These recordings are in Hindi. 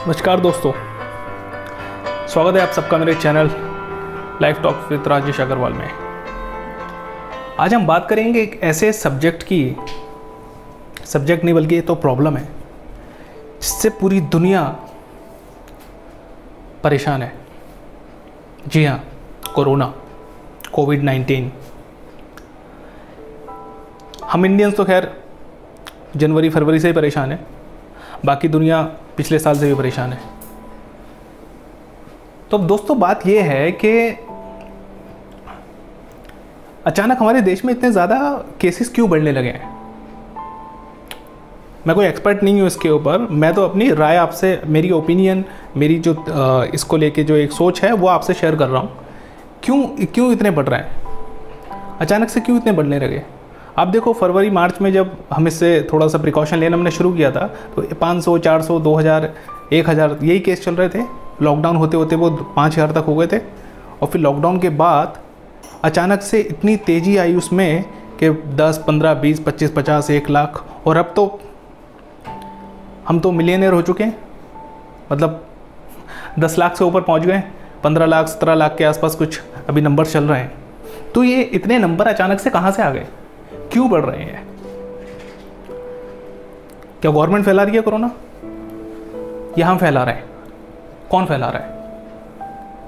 नमस्कार दोस्तों, स्वागत है आप सबका मेरे channel life talk with Rajesh Agarwal में। आज हम बात करेंगे एक ऐसे सब्जेक्ट नहीं बल्कि ये तो प्रॉब्लम है जिससे पूरी दुनिया परेशान है। जी हाँ, कोरोना, कोविड-19। हम इंडियंस तो खैर जनवरी फरवरी से ही परेशान है, बाकी दुनिया पिछले साल से भी परेशान है। तो अब दोस्तों बात यह है कि अचानक हमारे देश में इतने ज़्यादा केसेस क्यों बढ़ने लगे हैं। मैं कोई एक्सपर्ट नहीं हूँ इसके ऊपर, मैं तो अपनी राय आपसे, मेरी ओपिनियन, मेरी जो इसको लेके जो एक सोच है वो आपसे शेयर कर रहा हूँ। क्यों इतने बढ़ रहे हैं, अचानक से क्यों इतने बढ़ने लगे। आप देखो, फरवरी मार्च में जब हम इससे थोड़ा सा प्रिकॉशन लेना हमने शुरू किया था तो 500, 400, 2000, 1000 यही केस चल रहे थे। लॉकडाउन होते होते वो 5000 तक हो गए थे, और फिर लॉकडाउन के बाद अचानक से इतनी तेज़ी आई उसमें कि 10, 15, 20, 25, 50, 1 लाख, और अब तो हम तो मिलियनियर हो चुके हैं। मतलब 10 लाख से ऊपर पहुंच गए, 15 लाख, 17 लाख के आसपास कुछ अभी नंबर चल रहे हैं। तो ये इतने नंबर अचानक से कहाँ से आ गए, क्यों बढ़ रहे हैं? क्या गवर्नमेंट फैला रही है कोरोना, या हम फैला रहे हैं? कौन फैला रहा है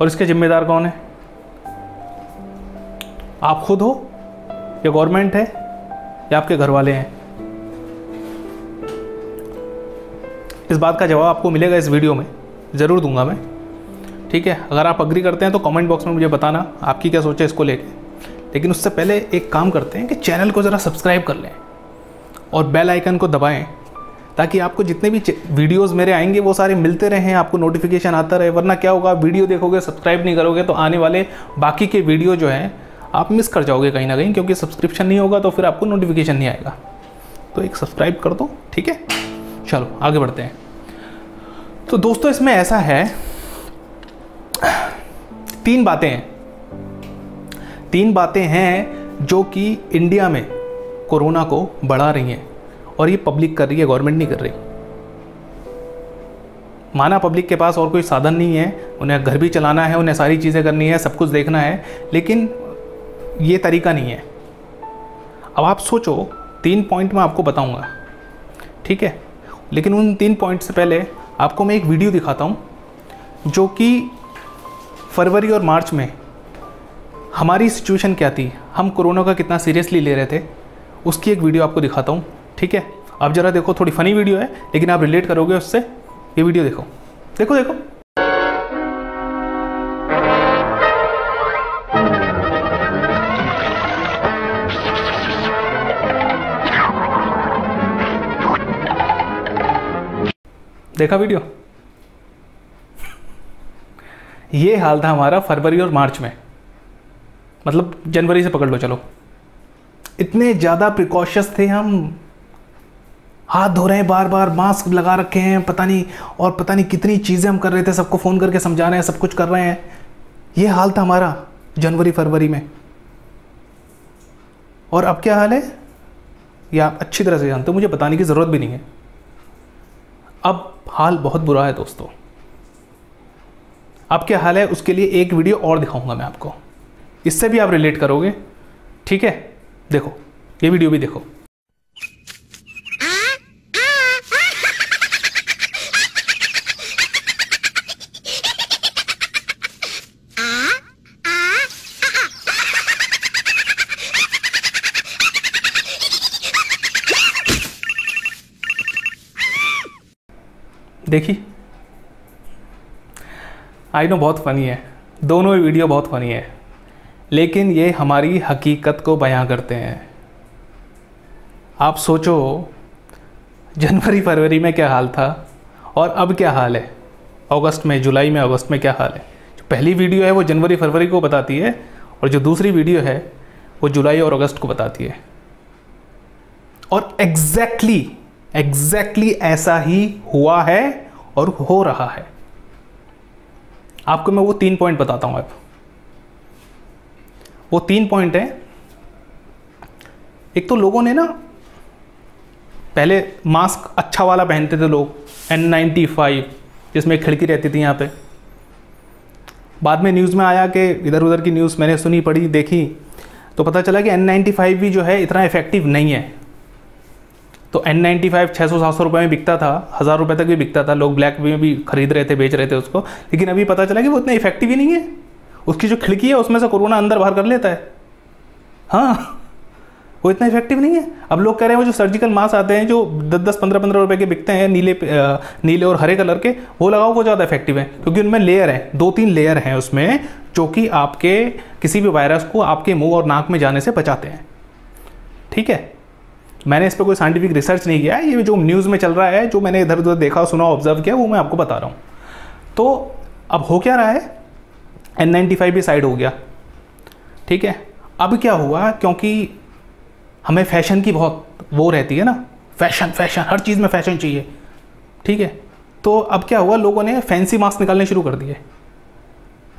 और इसके जिम्मेदार कौन है? आप खुद हो, या गवर्नमेंट है, या आपके घर वाले हैं? इस बात का जवाब आपको मिलेगा इस वीडियो में, ज़रूर दूंगा मैं। ठीक है, अगर आप अग्री करते हैं तो कमेंट बॉक्स में मुझे बताना आपकी क्या सोच है इसको लेके। लेकिन उससे पहले एक काम करते हैं कि चैनल को ज़रा सब्सक्राइब कर लें और बेल आइकन को दबाएं, ताकि आपको जितने भी वीडियोस मेरे आएंगे वो सारे मिलते रहें, आपको नोटिफिकेशन आता रहे। वरना क्या होगा, वीडियो देखोगे, सब्सक्राइब नहीं करोगे तो आने वाले बाकी के वीडियो जो हैं आप मिस कर जाओगे कहीं ना कहीं, क्योंकि सब्सक्रिप्शन नहीं होगा तो फिर आपको नोटिफिकेशन नहीं आएगा। तो एक सब्सक्राइब कर दो, ठीक है। चलो आगे बढ़ते हैं। तो दोस्तों इसमें ऐसा है, 3 बातें हैं जो कि इंडिया में कोरोना को बढ़ा रही हैं, और ये पब्लिक कर रही है, गवर्नमेंट नहीं कर रही। माना पब्लिक के पास और कोई साधन नहीं है, उन्हें घर भी चलाना है, उन्हें सारी चीज़ें करनी है, सब कुछ देखना है, लेकिन ये तरीका नहीं है। अब आप सोचो, 3 पॉइंट मैं आपको बताऊंगा, ठीक है। लेकिन उन 3 पॉइंट से पहले आपको मैं एक वीडियो दिखाता हूँ जो कि फरवरी और मार्च में हमारी सिचुएशन क्या थी, हम कोरोना का कितना सीरियसली ले रहे थे, उसकी एक वीडियो आपको दिखाता हूँ, ठीक है। आप ज़रा देखो, थोड़ी फ़नी वीडियो है लेकिन आप रिलेट करोगे उससे। ये वीडियो देखो, देखो देखो। देखा वीडियो? ये हाल था हमारा फरवरी और मार्च में, मतलब जनवरी से पकड़ लो चलो। इतने ज़्यादा प्रिकॉशंस थे हम, हाथ धो रहे हैं बार बार, मास्क लगा रखे हैं, पता नहीं कितनी चीज़ें हम कर रहे थे, सबको फ़ोन करके समझा रहे हैं, सब कुछ कर रहे हैं। ये हाल था हमारा जनवरी फरवरी में। और अब क्या हाल है ये आप अच्छी तरह से जानते हो, मुझे बताने की ज़रूरत भी नहीं है। अब हाल बहुत बुरा है दोस्तों। अब क्या हाल है उसके लिए एक वीडियो और दिखाऊंगा मैं आपको, इससे भी आप रिलेट करोगे, ठीक है। देखो, ये वीडियो भी देखो। देखी, आई नो बहुत फ़नी है, दोनों ही वीडियो बहुत फ़नी है, लेकिन ये हमारी हकीकत को बयां करते हैं। आप सोचो, जनवरी फरवरी में क्या हाल था और अब क्या हाल है, अगस्त में, जुलाई में, अगस्त में क्या हाल है। जो पहली वीडियो है वो जनवरी फरवरी को बताती है, और जो दूसरी वीडियो है वो जुलाई और अगस्त को बताती है। और एग्जैक्टली ऐसा ही हुआ है और हो रहा है। आपको मैं वो 3 पॉइंट बताता हूं। अब वो 3 पॉइंट हैं। एक तो लोगों ने ना पहले मास्क अच्छा वाला पहनते थे लोग, N95 जिसमें एक खिड़की रहती थी यहाँ पे। बाद में न्यूज़ में आया कि इधर उधर की न्यूज़ मैंने सुनी, पढ़ी, देखी, तो पता चला कि N95 भी जो है इतना इफेक्टिव नहीं है। तो N95 600-700 रुपये में बिकता था, 1000 रुपये तक भी बिकता था, लोग ब्लैक में भी खरीद रहे थे, बेच रहे थे उसको। लेकिन अभी पता चला कि वो इतना इफेक्टिव ही नहीं है। उसकी जो खिड़की है उसमें से कोरोना अंदर बाहर कर लेता है। हाँ, वो इतना इफेक्टिव नहीं है। अब लोग कह रहे हैं वो जो सर्जिकल मास्क आते हैं जो 10-10, 15-15 रुपये के बिकते हैं, नीले और हरे कलर के, वो लगाओ, वो ज़्यादा इफेक्टिव है, क्योंकि उनमें लेयर है, 2-3 लेयर हैं उसमें, जो कि आपके किसी भी वायरस को आपके मुंह और नाक में जाने से बचाते हैं। ठीक है, मैंने इस पर कोई साइंटिफिक रिसर्च नहीं किया है, ये जो न्यूज़ में चल रहा है, जो मैंने इधर उधर देखा, सुना, ऑब्जर्व किया, वो मैं आपको बता रहा हूँ। तो अब हो क्या रहा है, N95 भी साइड हो गया। ठीक है, अब क्या हुआ, क्योंकि हमें फैशन की बहुत वो रहती है ना, फैशन फैशन, हर चीज़ में फैशन चाहिए। ठीक है, तो अब क्या हुआ, लोगों ने फैंसी मास्क निकालने शुरू कर दिए।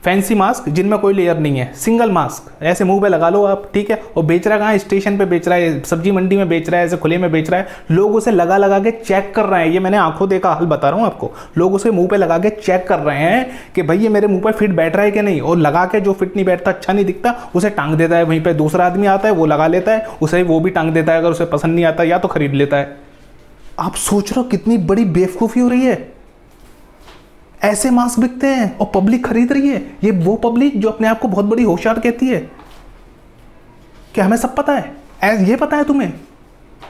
फैंसी मास्क जिनमें कोई लेयर नहीं है, सिंगल मास्क ऐसे मुंह पे लगा लो आप। ठीक है, और बेच रहा कहाँ, स्टेशन पे बेच रहा है, सब्जी मंडी में बेच रहा है, ऐसे खुले में बेच रहा है। लोग उसे लगा लगा के चेक कर रहे हैं, ये मैंने आंखों देखा हाल बता रहा हूँ आपको। लोग उसे मुंह पे लगा के चेक कर रहे हैं कि भाई ये मेरे मुंह पे फिट बैठ रहा है कि नहीं, और लगा के जो फिट नहीं बैठता, अच्छा नहीं दिखता, उसे टांग देता है वहीं पर। दूसरा आदमी आता है, वो लगा लेता है, उसे वो भी टांग देता है, अगर उसे पसंद नहीं आता या तो खरीद लेता है। आप सोच रहे हो कितनी बड़ी बेवकूफ़ी हो रही है। ऐसे मास्क बिकते हैं और पब्लिक खरीद रही है। ये वो पब्लिक जो अपने आप को बहुत बड़ी होशियार कहती है कि हमें सब पता है। ये पता है तुम्हें,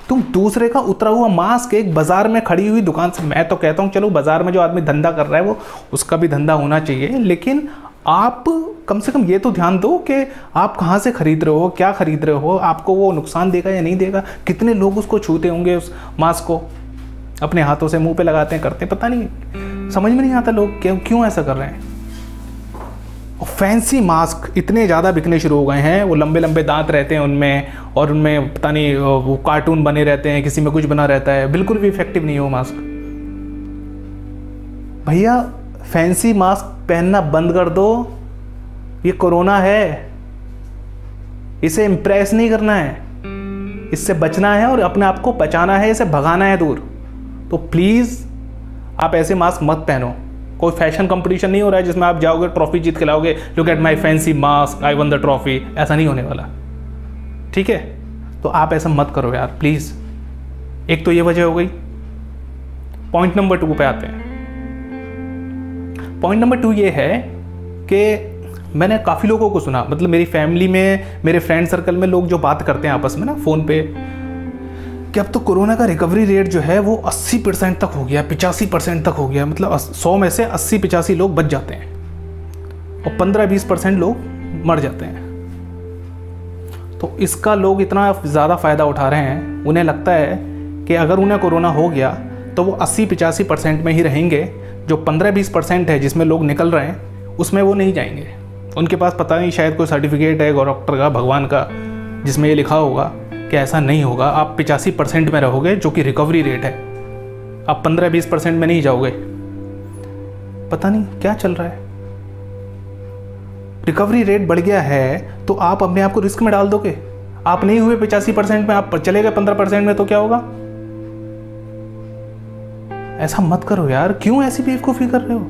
तुम दूसरे का उतरा हुआ मास्क एक बाजार में खड़ी हुई दुकान से, मैं तो कहता हूं चलो बाजार में जो आदमी धंधा कर रहा है वो उसका भी धंधा होना चाहिए, लेकिन आप कम से कम ये तो ध्यान दो कि आप कहाँ से खरीद रहे हो, क्या खरीद रहे हो, आपको वो नुकसान देगा या नहीं देगा। कितने लोग उसको छूते होंगे, उस मास्क को अपने हाथों से मुंह पे लगाते हैं, करते हैं, पता नहीं, समझ में नहीं आता लोग क्यों ऐसा कर रहे हैं। और फैंसी मास्क इतने ज़्यादा बिकने शुरू हो गए हैं, वो लंबे लंबे दांत रहते हैं उनमें, और उनमें पता नहीं वो कार्टून बने रहते हैं, किसी में कुछ बना रहता है, बिल्कुल भी इफेक्टिव नहीं है वो मास्क। भैया फैंसी मास्क पहनना बंद कर दो, ये कोरोना है, इसे इम्प्रेस नहीं करना है, इससे बचना है और अपने आप को बचाना है, इसे भगाना है दूर। तो प्लीज़ आप ऐसे मास्क मत पहनो। कोई फैशन कंपटीशन नहीं हो रहा है जिसमें आप जाओगे ट्रॉफी जीत के लाओगे, look at my fancy mask, I one the trophy, ऐसा नहीं होने वाला। ठीक है, तो आप ऐसा मत करो यार प्लीज़। एक तो ये वजह हो गई। पॉइंट नंबर 2 पे आते हैं। पॉइंट नंबर 2 ये है कि मैंने काफ़ी लोगों को सुना, मतलब मेरी फैमिली में, मेरे फ्रेंड सर्कल में लोग जो बात करते हैं आपस में ना फ़ोन पे, कि अब तो कोरोना का रिकवरी रेट जो है वो 80% तक हो गया, 85% तक हो गया। मतलब 100 में से 80-85 लोग बच जाते हैं और 15-20% लोग मर जाते हैं। तो इसका लोग इतना ज़्यादा फ़ायदा उठा रहे हैं, उन्हें लगता है कि अगर उन्हें कोरोना हो गया तो वो 80-85% में ही रहेंगे, जो 15-20% है जिसमें लोग निकल रहे हैं उसमें वो नहीं जाएंगे। उनके पास पता नहीं शायद कोई सर्टिफिकेट है डॉक्टर का, भगवान का, जिसमें ये लिखा होगा कि ऐसा नहीं होगा, आप 85% में रहोगे जो कि रिकवरी रेट है, आप 15-20% में नहीं जाओगे। पता नहीं क्या चल रहा है। रिकवरी रेट बढ़ गया है तो आप अपने आप को रिस्क में डाल दोगे। आप नहीं हुए 85% में, आप चले गए 15% में, तो क्या होगा। ऐसा मत करो यार, क्यों ऐसी बेवकूफ़ी कर रहे हो।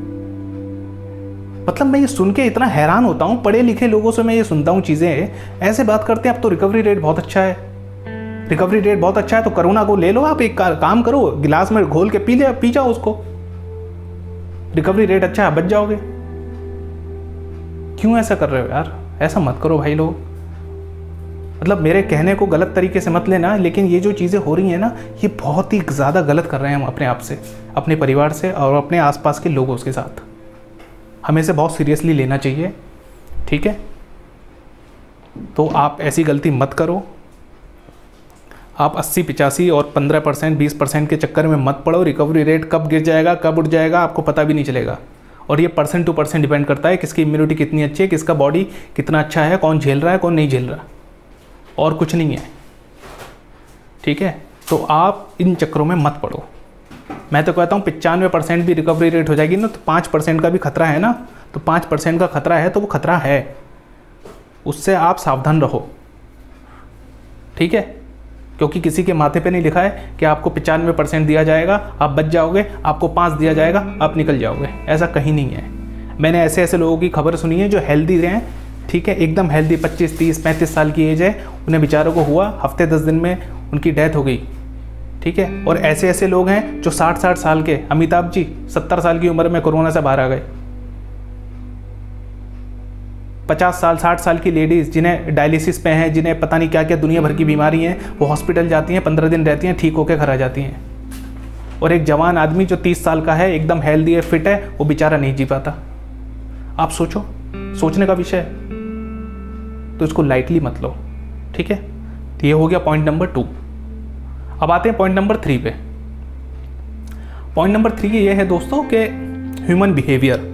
मतलब मैं ये सुन के इतना हैरान होता हूँ, पढ़े लिखे लोगों से मैं ये सुनता हूँ चीज़ें, ऐसे बात करते हैं अब तो रिकवरी रेट बहुत अच्छा है, रिकवरी रेट बहुत अच्छा है, तो कोरोना को ले लो आप, एक काम करो, गिलास में घोल के पी जाओ उसको, रिकवरी रेट अच्छा है, बच जाओगे। क्यों ऐसा कर रहे हो यार, ऐसा मत करो भाई लोग। मतलब मेरे कहने को गलत तरीके से मत लेना, लेकिन ये जो चीज़ें हो रही हैं ना, ये बहुत ही ज़्यादा गलत कर रहे हैं हम अपने आप से, अपने परिवार से और अपने आसपास के लोगों के साथ। हमें इसे बहुत सीरियसली लेना चाहिए। ठीक है, तो आप ऐसी गलती मत करो। आप 80-85 और 15% 20% के चक्कर में मत पड़ो। रिकवरी रेट कब गिर जाएगा, कब उठ जाएगा, आपको पता भी नहीं चलेगा। और ये % टू % डिपेंड करता है किसकी इम्यूनिटी कितनी अच्छी है, किसका बॉडी कितना अच्छा है, कौन झेल रहा है, कौन नहीं झेल रहा, और कुछ नहीं है। ठीक है, तो आप इन चक्करों में मत पड़ो। मैं तो कहता हूँ 95% भी रिकवरी रेट हो जाएगी ना, तो 5% का भी खतरा है ना, तो 5% का खतरा है तो वो खतरा है, उससे आप सावधान रहो। ठीक है, क्योंकि किसी के माथे पे नहीं लिखा है कि आपको 95% दिया जाएगा, आप बच जाओगे, आपको 5 दिया जाएगा, आप निकल जाओगे। ऐसा कहीं नहीं है। मैंने ऐसे ऐसे लोगों की खबर सुनी है जो हेल्दी रहे, ठीक है, एकदम हेल्दी, 25, 30, 35 साल की एज है, उन्हें बेचारों को हुआ, हफ्ते 10 दिन में उनकी डेथ हो गई, ठीक है। और ऐसे ऐसे लोग हैं जो 60-60 साल के, अमिताभ जी 70 साल की उम्र में कोरोना से बाहर आ गए। 50 साल 60 साल की लेडीज़ जिन्हें डायलिसिस पे हैं, जिन्हें पता नहीं क्या क्या दुनिया भर की बीमारी हैं, वो हॉस्पिटल जाती हैं, 15 दिन रहती हैं, ठीक होकर घर आ जाती हैं। और एक जवान आदमी जो 30 साल का है, एकदम हेल्दी है, फिट है, वो बेचारा नहीं जी पाता। आप सोचो, सोचने का विषय है, तो इसको लाइटली मत लो, ठीक है। तो ये हो गया पॉइंट नंबर 2। अब आते हैं पॉइंट नंबर 3 पे। पॉइंट नंबर 3 ये है दोस्तों कि ह्यूमन बिहेवियर।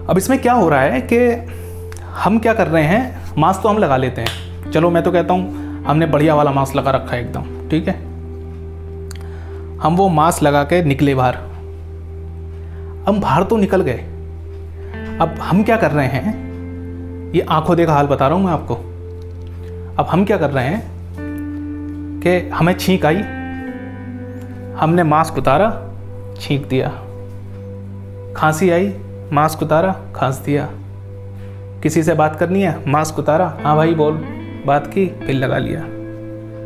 अब इसमें क्या हो रहा है कि हम क्या कर रहे हैं, मास्क तो हम लगा लेते हैं, चलो मैं तो कहता हूँ हमने बढ़िया वाला मास्क लगा रखा है एकदम, ठीक है। हम वो मास्क लगा के निकले बाहर, हम बाहर तो निकल गए, अब हम क्या कर रहे हैं, ये आंखों देखा हाल बता रहा हूँ मैं आपको। अब हम क्या कर रहे हैं कि हमें छींक आई, हमने मास्क उतारा, छींक दिया। खांसी आई, मास्क उतारा, खांस दिया। किसी से बात करनी है, मास्क उतारा, हाँ भाई बोल, बात की, फिर लगा लिया।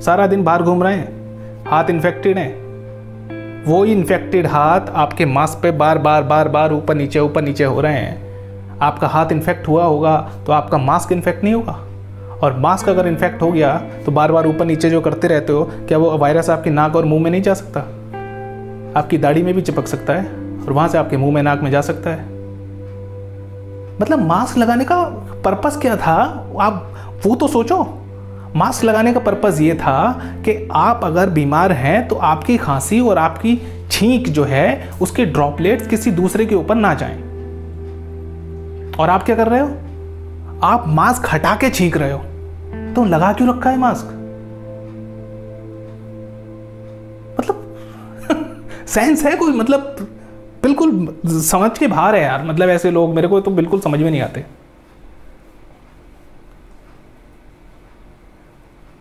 सारा दिन बाहर घूम रहे हैं, हाथ इन्फेक्टेड हैं, वो इन्फेक्टेड हाथ आपके मास्क पे बार बार ऊपर नीचे हो रहे हैं। आपका हाथ इन्फेक्ट हुआ होगा तो आपका मास्क इन्फेक्ट नहीं होगा, और मास्क अगर इन्फेक्ट हो गया तो बार बार ऊपर नीचे जो करते रहते हो, क्या वो वायरस आपकी नाक और मुंह में नहीं जा सकता? आपकी दाढ़ी में भी चिपक सकता है और वहाँ से आपके मुंह में, नाक में जा सकता है। मतलब मास्क लगाने का पर्पस क्या था, आप वो तो सोचो। मास्क लगाने का पर्पस ये था कि आप अगर बीमार हैं तो आपकी खांसी और आपकी छींक जो है उसके ड्रॉपलेट्स किसी दूसरे के ऊपर ना जाएं। और आप क्या कर रहे हो, आप मास्क हटा के छींक रहे हो। तो लगा क्यों रखा है मास्क? मतलब सेंस है कोई? मतलब बिल्कुल समझ के बाहर है यार। मतलब ऐसे लोग मेरे को तो बिल्कुल समझ में नहीं आते।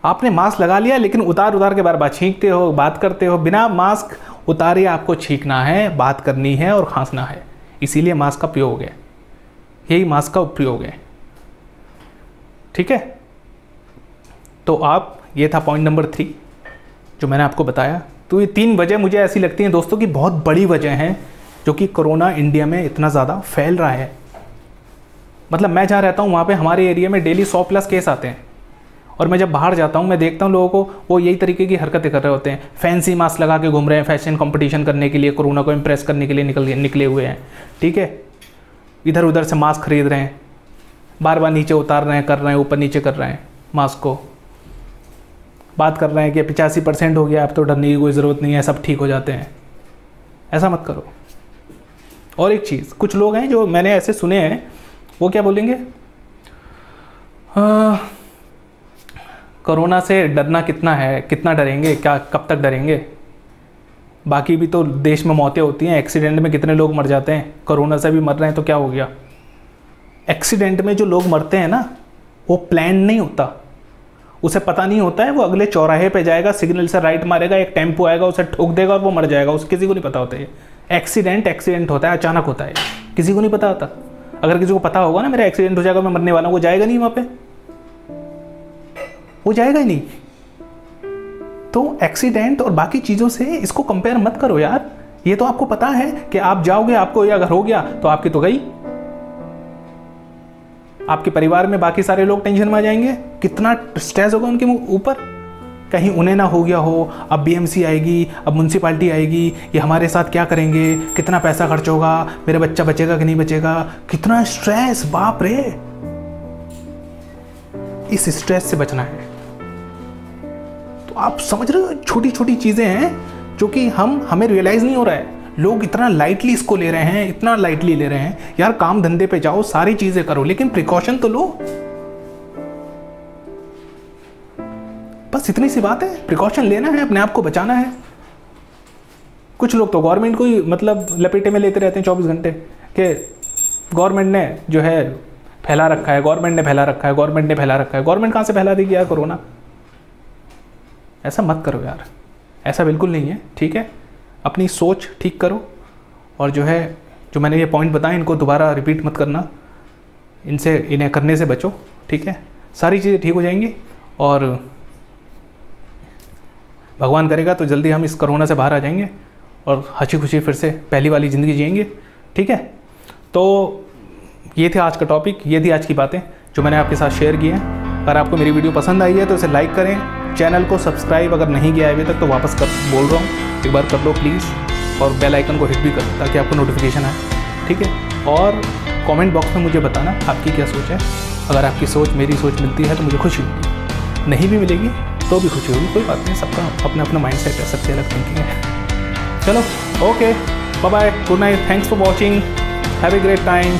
आपने मास्क लगा लिया लेकिन उतार के बार बार छींकते हो, बात करते हो। बिना मास्क उतारे आपको छींकना है, बात करनी है और खांसना है, इसीलिए मास्क का प्रयोग है। यही मास्क का उपयोग है, ठीक है। तो आप, ये था पॉइंट नंबर 3 जो मैंने आपको बताया। तो ये 3 वजह मुझे ऐसी लगती हैं दोस्तों की बहुत बड़ी वजह हैं जो कि कोरोना इंडिया में इतना ज़्यादा फैल रहा है। मतलब मैं जहाँ रहता हूँ वहाँ पे हमारे एरिया में डेली 100+ केस आते हैं, और मैं जब बाहर जाता हूँ मैं देखता हूँ लोगों को, वो यही तरीके की हरकतें कर रहे होते हैं। फैंसी मास्क लगा के घूम रहे हैं, फैशन कंपटीशन करने के लिए, कोरोना को इम्प्रेस करने के लिए निकले हुए हैं, ठीक है। इधर उधर से मास्क खरीद रहे हैं, बार बार नीचे उतार रहे हैं, कर रहे हैं, ऊपर नीचे कर रहे हैं मास्क को। बात कर रहे हैं कि 85% हो गया, अब तो डरने की कोई ज़रूरत नहीं है, सब ठीक हो जाते हैं। ऐसा मत करो। और एक चीज़, कुछ लोग हैं जो मैंने ऐसे सुने हैं, वो क्या बोलेंगे, कोरोना से डरना कितना है, कितना डरेंगे, क्या कब तक डरेंगे? बाकी भी तो देश में मौतें होती हैं, एक्सीडेंट में कितने लोग मर जाते हैं, कोरोना से भी मर रहे हैं तो क्या हो गया? एक्सीडेंट में जो लोग मरते हैं ना, वो प्लान नहीं होता, उसे पता नहीं होता है। वो अगले चौराहे पे जाएगा, सिग्नल से राइट मारेगा, एक टेम्पो आएगा, उसे ठोक देगा और वो मर जाएगा। उसे किसी को नहीं पता होता है। एक्सीडेंट होता है, अचानक होता है, किसी को नहीं पता होता। अगर किसी को पता होगा ना मेरा एक्सीडेंट हो जाएगा, मैं मरने वाला हूँ, वो जाएगा नहीं वहाँ पे, वो जाएगा ही नहीं। तो एक्सीडेंट और बाकी चीज़ों से इसको कंपेयर मत करो यार। ये तो आपको पता है कि आप जाओगे, आपको ये अगर हो गया तो आपकी तो गई। आपके परिवार में बाकी सारे लोग टेंशन में आ जाएंगे, कितना स्ट्रेस होगा उनके ऊपर, कहीं उन्हें ना हो गया हो, अब बीएमसी आएगी, अब म्यूनसिपालिटी आएगी, ये हमारे साथ क्या करेंगे, कितना पैसा खर्च होगा, मेरा बच्चा बचेगा कि नहीं बचेगा, कितना स्ट्रेस, बाप रे। इस स्ट्रेस से बचना है। तो आप समझ रहे हो, छोटी छोटी चीज़ें हैं जो कि हमें रियलाइज़ नहीं हो रहा है। लोग इतना लाइटली इसको ले रहे हैं, इतना लाइटली ले रहे हैं। यार काम धंधे पे जाओ, सारी चीज़ें करो, लेकिन प्रिकॉशन तो लो। बस इतनी सी बात है, प्रिकॉशन लेना है, अपने आप को बचाना है। कुछ लोग तो गवर्नमेंट को ही मतलब लपेटे में लेते रहते हैं 24 घंटे कि गवर्नमेंट ने जो है फैला रखा है, गवर्नमेंट ने फैला रखा है, गवर्नमेंट ने फैला रखा है। गवर्नमेंट कहाँ से फैला देगी यार कोरोना? ऐसा मत करो यार, ऐसा बिल्कुल नहीं है, ठीक है। अपनी सोच ठीक करो, और जो है जो मैंने ये पॉइंट बताए इनको दोबारा रिपीट मत करना, इन्हें करने से बचो, ठीक है। सारी चीज़ें ठीक हो जाएंगी, और भगवान करेगा तो जल्दी हम इस कोरोना से बाहर आ जाएंगे और हंसी खुशी फिर से पहली वाली ज़िंदगी जिएंगे, ठीक है। तो ये थे आज का टॉपिक, ये थी आज की बातें जो मैंने आपके साथ शेयर की हैं। अगर आपको मेरी वीडियो पसंद आई है तो इसे लाइक करें, चैनल को सब्सक्राइब अगर नहीं किया है अभी तक तो वापस बोल रहा हूँ, एक बार कर लो प्लीज़, और बेल आइकन को हिट भी कर ताकि आपको नोटिफिकेशन आए, ठीक है। और कमेंट बॉक्स में मुझे बताना आपकी क्या सोच है। अगर आपकी सोच मेरी सोच मिलती है तो मुझे खुशी होगी, नहीं भी मिलेगी तो भी खुशी होगी, कोई बात नहीं, सबका अपना अपना माइंडसेट है, सबसे अलग थिंकिंग है। चलो okay, bye bye, good night, thanks for watching, have a great time.